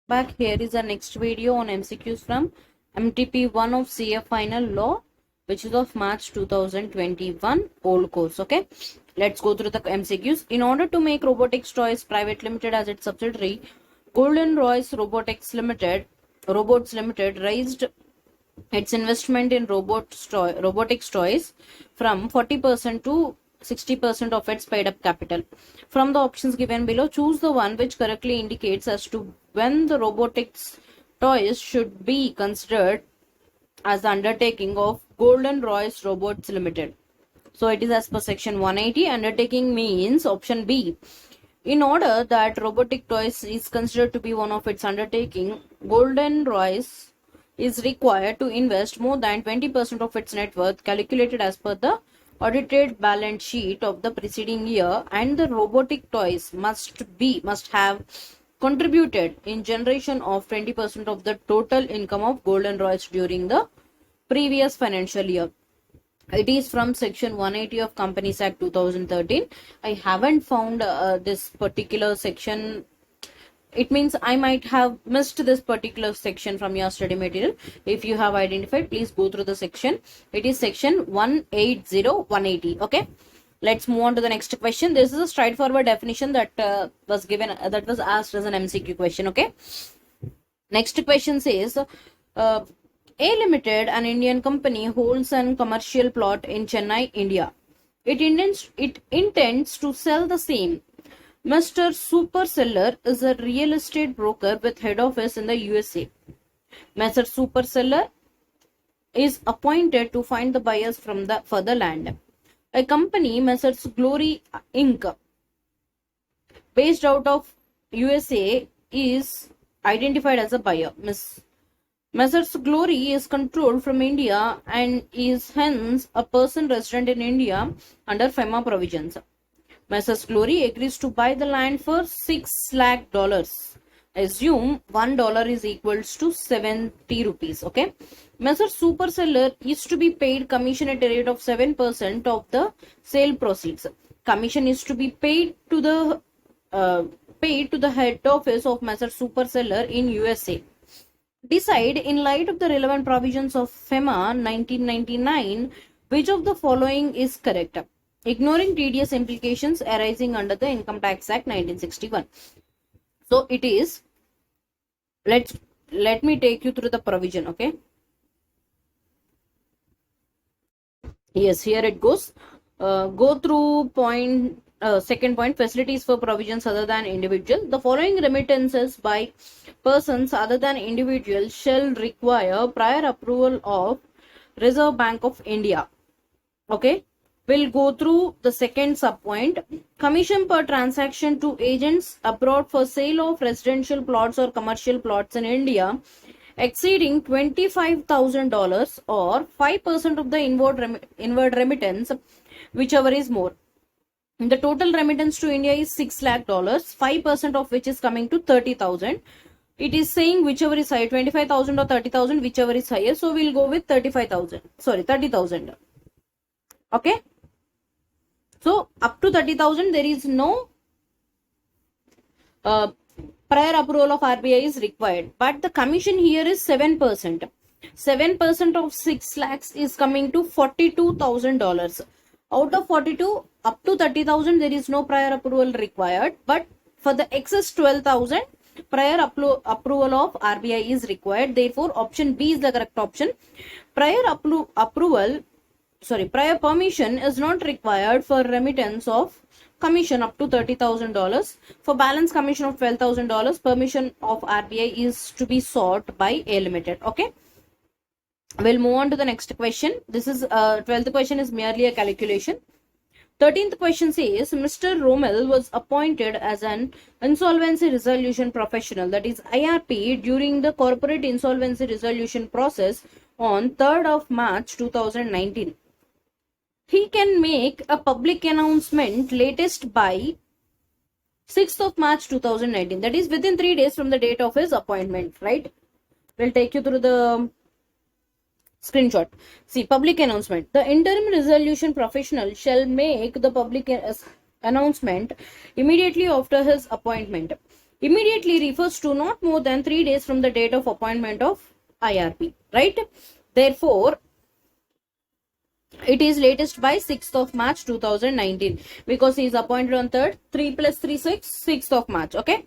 Back here is our next video on MCQs from MTP1 of CF Final Law, which is of March 2021 old course. Okay, let's go through the MCQs. In order to make Robotics Toys Private Limited as its subsidiary, Golden Royce Robots Limited raised its investment in robotics toys from 40% to 60% of its paid up capital. From the options given below, choose the one which correctly indicates as to when the robotics toys should be considered as the undertaking of Golden Royce Robots Limited. So it is as per section 180. Undertaking means option B. In order that robotic toys is considered to be one of its undertaking, Golden Royce is required to invest more than 20% of its net worth calculated as per the audited balance sheet of the preceding year, and the robotic toys must have contributed in generation of 20% of the total income of Golden Royce during the previous financial year. It is from section 180 of Companies Act 2013. I haven't found this particular section. It means I might have missed this particular section from your study material. If you have identified, please go through the section. It is section 180, 180. Okay, let's move on to the next question. This is a straightforward definition that was given, that was asked as an MCQ question. Okay, next question says, A Limited, an Indian company, holds an commercial plot in Chennai, India. It intends to sell the same. Mr. Superseller is a real estate broker with head office in the USA. Mr. Superseller is appointed to find the buyers for the land. A company, Messrs. Glory Inc., based out of USA, is identified as a buyer. Messrs. Glory is controlled from India and is hence a person resident in India under FEMA provisions. Messrs. Glory agrees to buy the land for $6 lakh. Assume $1 is equals to 70 rupees. Okay. Messrs. Superseller is to be paid commission at a rate of 7% of the sale proceeds. Commission is to be paid to the head office of Messrs. Superseller in USA. Decide, in light of the relevant provisions of FEMA 1999, which of the following is correct, ignoring tedious implications arising under the Income Tax Act 1961. So it is, let me take you through the provision. Okay, yes, here it goes. Go through point, second point, facilities for provisions other than individual. The following remittances by persons other than individual shall require prior approval of Reserve Bank of India. Okay, we'll go through the second subpoint. Commission per transaction to agents abroad for sale of residential plots or commercial plots in India exceeding $25,000 or 5% of the inward remittance, whichever is more. The total remittance to India is $6 lakh, 5% of which is coming to 30,000. It is saying whichever is higher, 25,000 or 30,000, whichever is higher. So we'll go with 30,000. Okay. So up to 30,000, there is no prior approval of RBI is required. But the commission here is 7%. 7% of 6 lakhs is coming to $42,000. Out of 42, up to 30,000, there is no prior approval required. But for the excess 12,000, prior approval of RBI is required. Therefore, option B is the correct option. Prior permission is not required for remittance of commission up to $30,000. For balance commission of $12,000, permission of RBI is to be sought by A Limited. Okay. We'll move on to the next question. This is 12th question is merely a calculation. 13th question says, Mr. Rommel was appointed as an insolvency resolution professional, that is IRP, during the corporate insolvency resolution process on 3rd of March 2019. He can make a public announcement latest by 6th of March 2019. That is within 3 days from the date of his appointment, right? We'll take you through the screenshot. See, public announcement. The interim resolution professional shall make the public announcement immediately after his appointment. Immediately refers to not more than 3 days from the date of appointment of IRP, right? Therefore, it is latest by 6th of March 2019 because he is appointed on 3rd. 3 plus 3, 6th of March. Okay.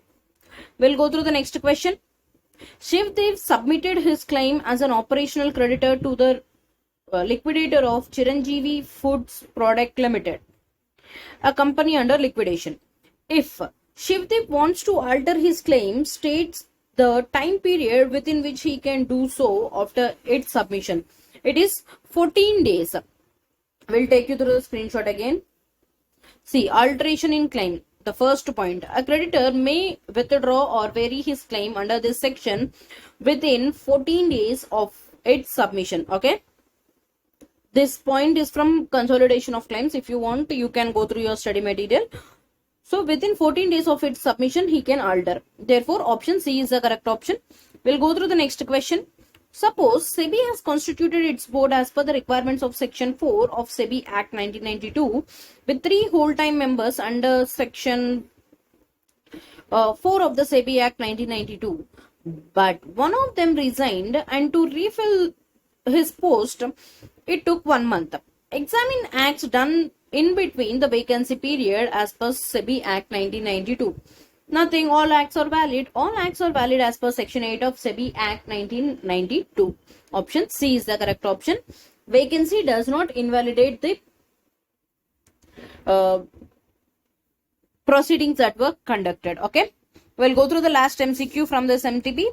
We'll go through the next question. Shivdev submitted his claim as an operational creditor to the liquidator of Chiranjeevi Foods Product Limited, a company under liquidation. If Shivdev wants to alter his claim, states the time period within which he can do so after its submission. It is 14 days. We'll take you through the screenshot again. See, alteration in claim. The first point, a creditor may withdraw or vary his claim under this section within 14 days of its submission. Okay. This point is from consolidation of claims. If you want, you can go through your study material. So within 14 days of its submission, he can alter. Therefore, option C is the correct option. We'll go through the next question. Suppose SEBI has constituted its board as per the requirements of Section 4 of SEBI Act 1992 with 3 whole-time members under Section 4 of the SEBI Act 1992. But one of them resigned, and to refill his post, it took 1 month. Examine acts done in between the vacancy period as per SEBI Act 1992. Nothing. All acts are valid. All acts are valid as per Section 8 of SEBI Act 1992. Option C is the correct option. Vacancy does not invalidate the proceedings that were conducted. Okay. We'll go through the last MCQ from this MTP.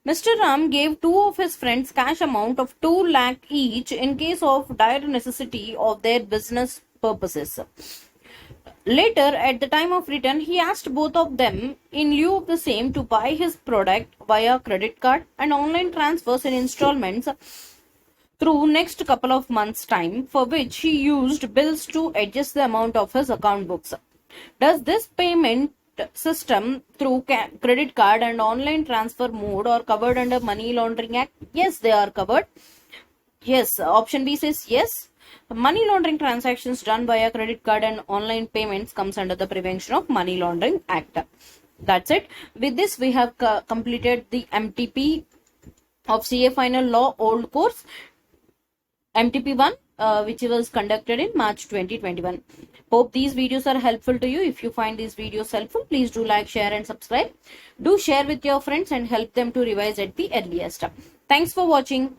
Mr. Ram gave 2 of his friends cash amount of 2 lakh each in case of dire necessity of their business purposes. Later, at the time of return, he asked both of them in lieu of the same to buy his product via credit card and online transfers in installments through next couple of months' time, for which he used bills to adjust the amount of his account books. Does this payment system through credit card and online transfer mode are covered under Money Laundering Act? Yes, they are covered. Yes, option B says yes. Money laundering transactions done via credit card and online payments comes under the Prevention of Money Laundering Act. That's it. With this, we have completed the MTP of CA Final Law Old Course, MTP 1, which was conducted in March 2021. Hope these videos are helpful to you. If you find these videos helpful, please do like, share and subscribe. Do share with your friends and help them to revise at the earliest. Thanks for watching.